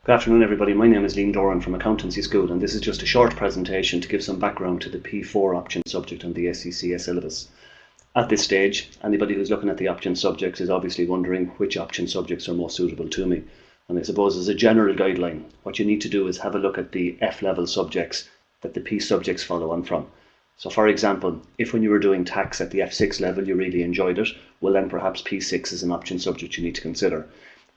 Good afternoon, everybody. My name is Doran from Accountancy School, and this is just a short presentation to give some background to the P4 option subject on the SCCA syllabus. At this stage, anybody who's looking at the option subjects is obviously wondering which option subjects are most suitable to me. And I suppose as a general guideline, what you need to do is have a look at the F-level subjects that the P subjects follow on from. So for example, if when you were doing tax at the F6 level you really enjoyed it, well then perhaps P6 is an option subject you need to consider.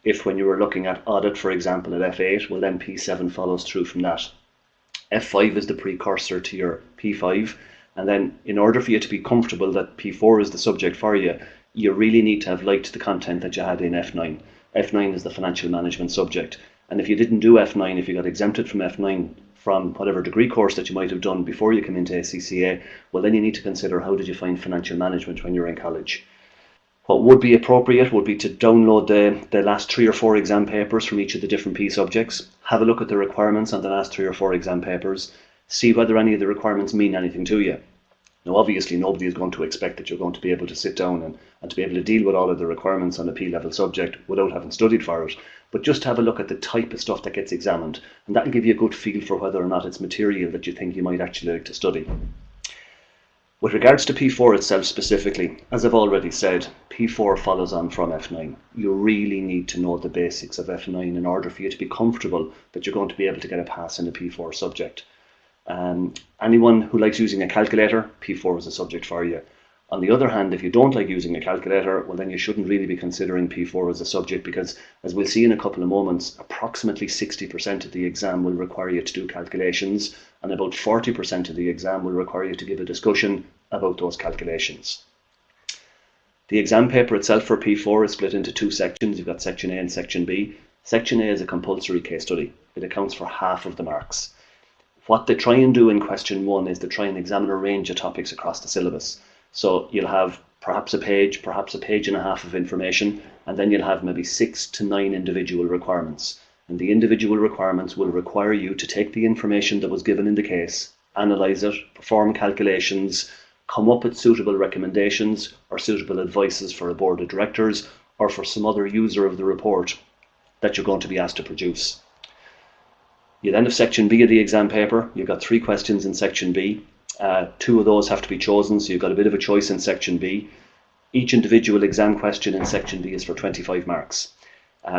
If when you were looking at audit, for example, at F8, well then P7 follows through from that. F5 is the precursor to your P5, and then in order for you to be comfortable that P4 is the subject for you, you really need to have liked the content that you had in F9. F9 is the financial management subject, and if you didn't do F9, if you got exempted from F9 from whatever degree course that you might have done before you came into SCCA, well then you need to consider how did you find financial management when you're in college. What would be appropriate would be to download the last 3 or 4 exam papers from each of the different P subjects, have a look at the requirements on the last 3 or 4 exam papers, see whether any of the requirements mean anything to you. Now obviously nobody is going to expect that you're going to be able to sit down and to be able to deal with all of the requirements on a P-level subject without having studied for it, but just have a look at the type of stuff that gets examined, and that will give you a good feel for whether or not it's material that you think you might actually like to study. With regards to P4 itself specifically, as I've already said, P4 follows on from F9. You really need to know the basics of F9 in order for you to be comfortable that you're going to be able to get a pass in a P4 subject. Anyone who likes using a calculator, P4 is a subject for you. On the other hand, if you don't like using a calculator, well then you shouldn't really be considering P4 as a subject because, as we'll see in a couple of moments, approximately 60% of the exam will require you to do calculations, and about 40% of the exam will require you to give a discussion about those calculations. The exam paper itself for P4 is split into 2 sections. You've got Section A and Section B. Section A is a compulsory case study. It accounts for half of the marks. What they try and do in question 1 is to try and examine a range of topics across the syllabus. So you'll have perhaps a page and a half of information, and then you'll have maybe 6 to 9 individual requirements. And the individual requirements will require you to take the information that was given in the case, analyse it, perform calculations, come up with suitable recommendations or suitable advices for a board of directors or for some other user of the report that you're going to be asked to produce. You then have Section B of the exam paper. You've got 3 questions in Section B. 2 of those have to be chosen, so you've got a bit of a choice in Section B. Each individual exam question in Section B is for 25 marks.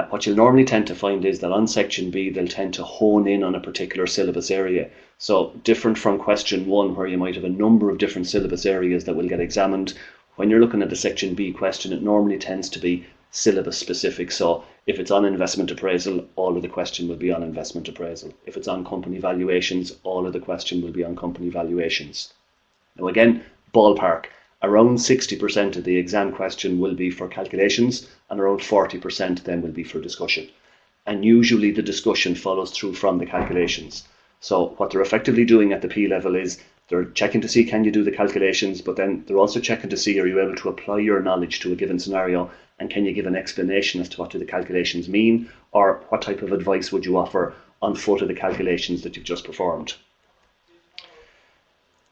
What you'll normally tend to find is that on Section B they'll tend to hone in on a particular syllabus area. So different from question 1 where you might have a number of different syllabus areas that will get examined, when you're looking at the Section B question it normally tends to be syllabus specific. So if it's on investment appraisal, all of the question will be on investment appraisal. If it's on company valuations, all of the question will be on company valuations. Now again, ballpark, around 60% of the exam question will be for calculations and around 40% then will be for discussion. And usually the discussion follows through from the calculations. So what they're effectively doing at the P level is they're checking to see can you do the calculations, but then they're also checking to see are you able to apply your knowledge to a given scenario, and can you give an explanation as to what do the calculations mean, or what type of advice would you offer on foot of the calculations that you've just performed.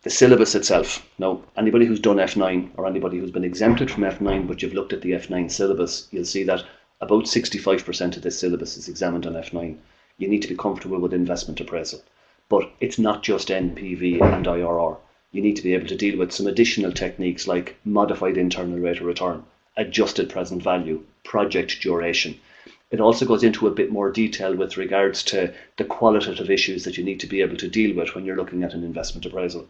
The syllabus itself. Now, anybody who's done F9 or anybody who's been exempted from F9 but you've looked at the F9 syllabus, you'll see that about 65% of this syllabus is examined on F9. You need to be comfortable with investment appraisal. But it's not just NPV and IRR. You need to be able to deal with some additional techniques like modified internal rate of return, adjusted present value, project duration. It also goes into a bit more detail with regards to the qualitative issues that you need to be able to deal with when you're looking at an investment appraisal.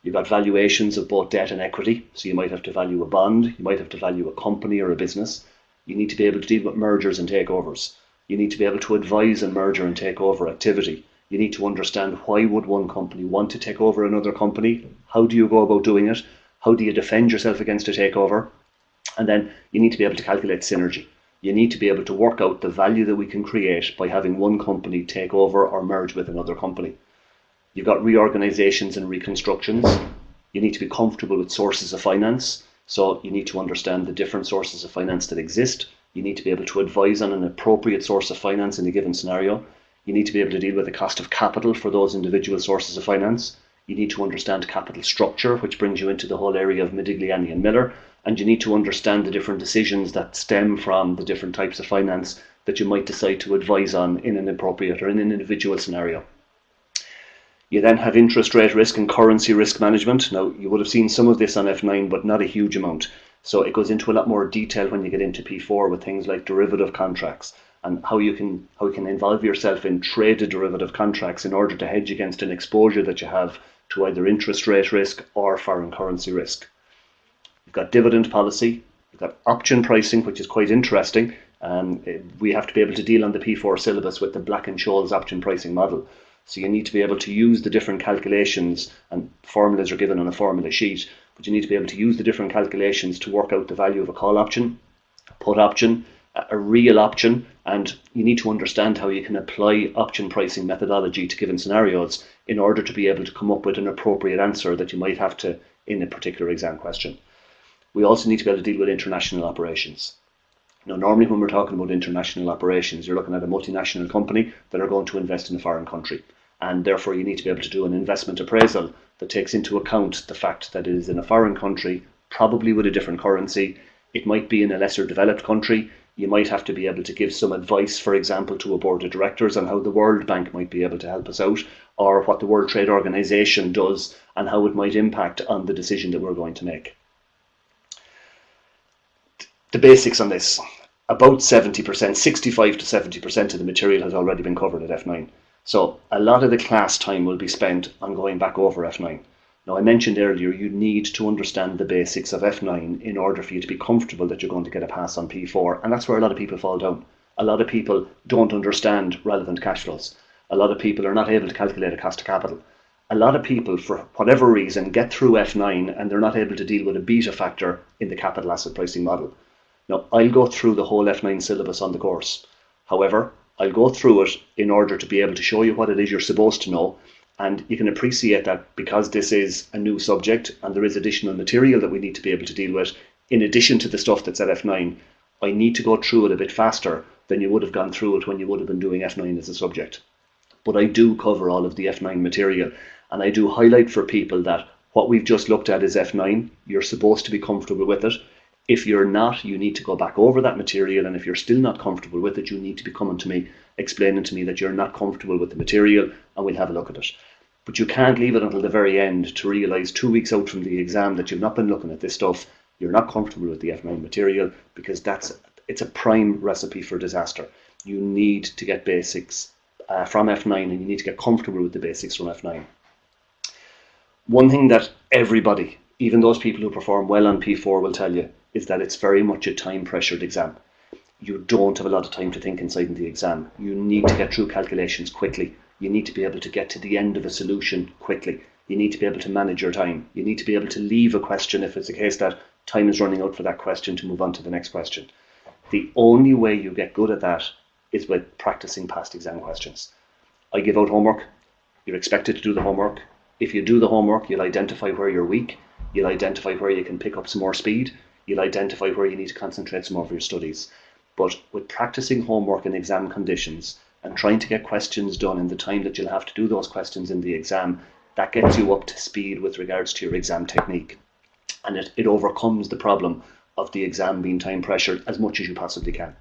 You've got valuations of both debt and equity, so you might have to value a bond, you might have to value a company or a business. You need to be able to deal with mergers and takeovers. You need to be able to advise on merger and takeover activity. You need to understand why would one company want to take over another company, how do you go about doing it, how do you defend yourself against a takeover, and then you need to be able to calculate synergy. You need to be able to work out the value that we can create by having one company take over or merge with another company. You've got reorganizations and reconstructions. You need to be comfortable with sources of finance, so you need to understand the different sources of finance that exist. You need to be able to advise on an appropriate source of finance in a given scenario. You need to be able to deal with the cost of capital for those individual sources of finance. You need to understand capital structure, which brings you into the whole area of Modigliani and Miller, and you need to understand the different decisions that stem from the different types of finance that you might decide to advise on in an appropriate or in an individual scenario. You then have interest rate risk and currency risk management. Now, you would have seen some of this on F9, but not a huge amount. So it goes into a lot more detail when you get into P4 with things like derivative contracts and how you can involve yourself in traded derivative contracts in order to hedge against an exposure that you have to either interest rate risk or foreign currency risk. You've got dividend policy, you've got option pricing, which is quite interesting. We have to be able to deal on the P4 syllabus with the Black-Scholes option pricing model. So you need to be able to use the different calculations, and formulas are given on a formula sheet, but you need to be able to use the different calculations to work out the value of a call option, a put option, a real option, and you need to understand how you can apply option pricing methodology to given scenarios in order to be able to come up with an appropriate answer that you might have to in a particular exam question. We also need to be able to deal with international operations. Now, normally when we're talking about international operations, you're looking at a multinational company that are going to invest in a foreign country. And therefore you need to be able to do an investment appraisal that takes into account the fact that it is in a foreign country, probably with a different currency. It might be in a lesser developed country. You might have to be able to give some advice, for example, to a board of directors on how the World Bank might be able to help us out, or what the World Trade Organization does and how it might impact on the decision that we're going to make. The basics on this. About 70%, 65 to 70% of the material has already been covered at F9. So a lot of the class time will be spent on going back over F9. Now, I mentioned earlier you need to understand the basics of F9 in order for you to be comfortable that you're going to get a pass on P4, and that's where a lot of people fall down. A lot of people don't understand relevant cash flows. A lot of people are not able to calculate a cost of capital. A lot of people, for whatever reason, get through F9 and they're not able to deal with a beta factor in the capital asset pricing model. Now, I'll go through the whole F9 syllabus on the course. However, I'll go through it in order to be able to show you what it is you're supposed to know, and you can appreciate that because this is a new subject and there is additional material that we need to be able to deal with, in addition to the stuff that's at F9, I need to go through it a bit faster than you would have gone through it when you would have been doing F9 as a subject. But I do cover all of the F9 material, and I do highlight for people that what we've just looked at is F9. You're supposed to be comfortable with it. If you're not, you need to go back over that material, and if you're still not comfortable with it, you need to be coming to me, explaining to me that you're not comfortable with the material, and we'll have a look at it. But you can't leave it until the very end to realise 2 weeks out from the exam that you've not been looking at this stuff, you're not comfortable with the F9 material, because it's a prime recipe for disaster. You need to get basics from F9, and you need to get comfortable with the basics from F9. One thing that everybody, even those people who perform well on P4, will tell you is that it's very much a time-pressured exam. You don't have a lot of time to think inside in the exam. You need to get through calculations quickly. You need to be able to get to the end of a solution quickly. You need to be able to manage your time. You need to be able to leave a question if it's the case that time is running out for that question to move on to the next question. The only way you get good at that is by practicing past exam questions. I give out homework. You're expected to do the homework. If you do the homework, you'll identify where you're weak. You'll identify where you can pick up some more speed. You'll identify where you need to concentrate some more of your studies. But with practicing homework in exam conditions and trying to get questions done in the time that you'll have to do those questions in the exam, that gets you up to speed with regards to your exam technique. And it overcomes the problem of the exam being time pressured as much as you possibly can.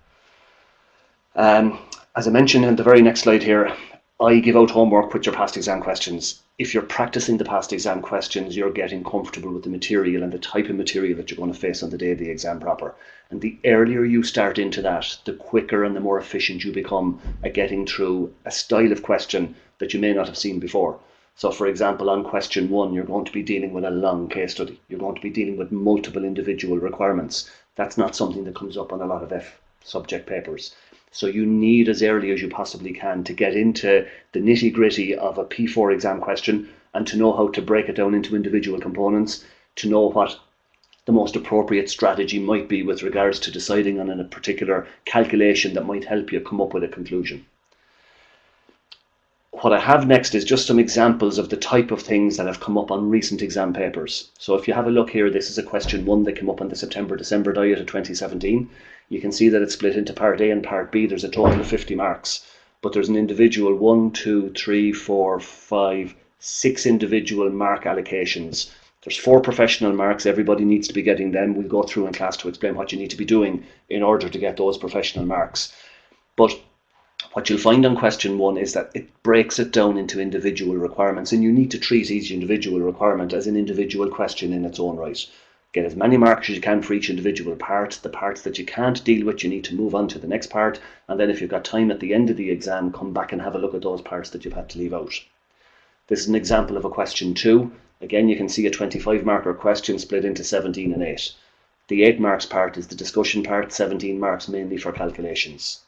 As I mentioned in the very next slide here, I give out homework with your past exam questions. If you're practicing the past exam questions, you're getting comfortable with the material and the type of material that you're going to face on the day of the exam proper. And the earlier you start into that, the quicker and the more efficient you become at getting through a style of question that you may not have seen before. So for example, on question 1, you're going to be dealing with a long case study. You're going to be dealing with multiple individual requirements. That's not something that comes up on a lot of F subject papers. So you need as early as you possibly can to get into the nitty-gritty of a P4 exam question and to know how to break it down into individual components, to know what the most appropriate strategy might be with regards to deciding on a particular calculation that might help you come up with a conclusion. What I have next is just some examples of the type of things that have come up on recent exam papers. So if you have a look here, this is a question 1 that came up on the September-December diet of 2017. You can see that it's split into part A and part B. There's a total of 50 marks, but there's an individual 1, 2, 3, 4, 5, 6 individual mark allocations. There's 4 professional marks. Everybody needs to be getting them. We'll go through in class to explain what you need to be doing in order to get those professional marks. But what you'll find on question 1 is that it breaks it down into individual requirements, and you need to treat each individual requirement as an individual question in its own right. Get as many marks as you can for each individual part. The parts that you can't deal with, you need to move on to the next part, and then if you've got time at the end of the exam, come back and have a look at those parts that you've had to leave out. This is an example of a question 2. Again, you can see a 25 marker question split into 17 and 8. The 8 marks part is the discussion part, 17 marks mainly for calculations.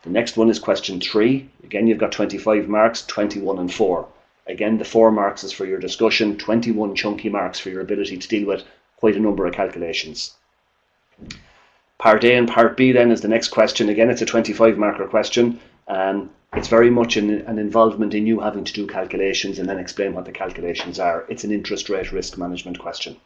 The next one is question 3. Again, you've got 25 marks, 21 and 4. Again, the 4 marks is for your discussion, 21 chunky marks for your ability to deal with quite a number of calculations. Part A and Part B then is the next question. Again, it's a 25 marker question. It's very much an involvement in you having to do calculations and then explain what the calculations are. It's an interest rate risk management question.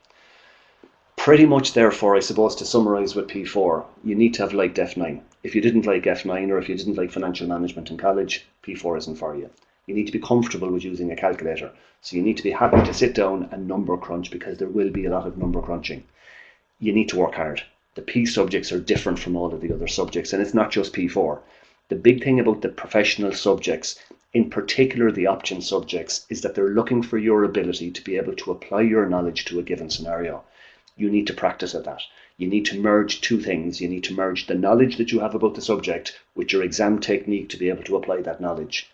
Pretty much therefore, I suppose, to summarise with P4, you need to have liked F9. If you didn't like F9 or if you didn't like financial management in college, P4 isn't for you. You need to be comfortable with using a calculator. So you need to be happy to sit down and number crunch, because there will be a lot of number crunching. You need to work hard. The P subjects are different from all of the other subjects, and it's not just P4. The big thing about the professional subjects, in particular the option subjects, is that they're looking for your ability to be able to apply your knowledge to a given scenario. You need to practice at that. You need to merge 2 things. You need to merge the knowledge that you have about the subject with your exam technique to be able to apply that knowledge.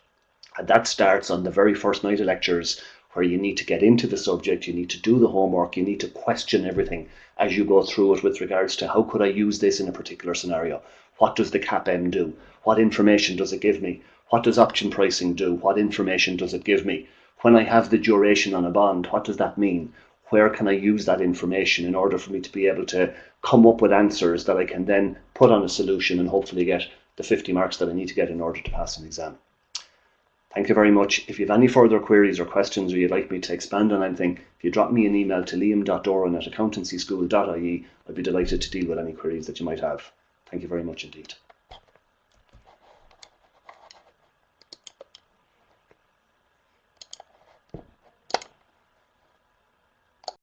And that starts on the very first night of lectures, where you need to get into the subject, you need to do the homework, you need to question everything as you go through it with regards to how could I use this in a particular scenario? What does the CAPM do? What information does it give me? What does option pricing do? What information does it give me? When I have the duration on a bond, what does that mean? Where can I use that information in order for me to be able to come up with answers that I can then put on a solution and hopefully get the 50 marks that I need to get in order to pass an exam? Thank you very much. If you have any further queries or questions, or you'd like me to expand on anything, if you drop me an email to liam.doran@accountancyschool.ie, I'd be delighted to deal with any queries that you might have. Thank you very much indeed.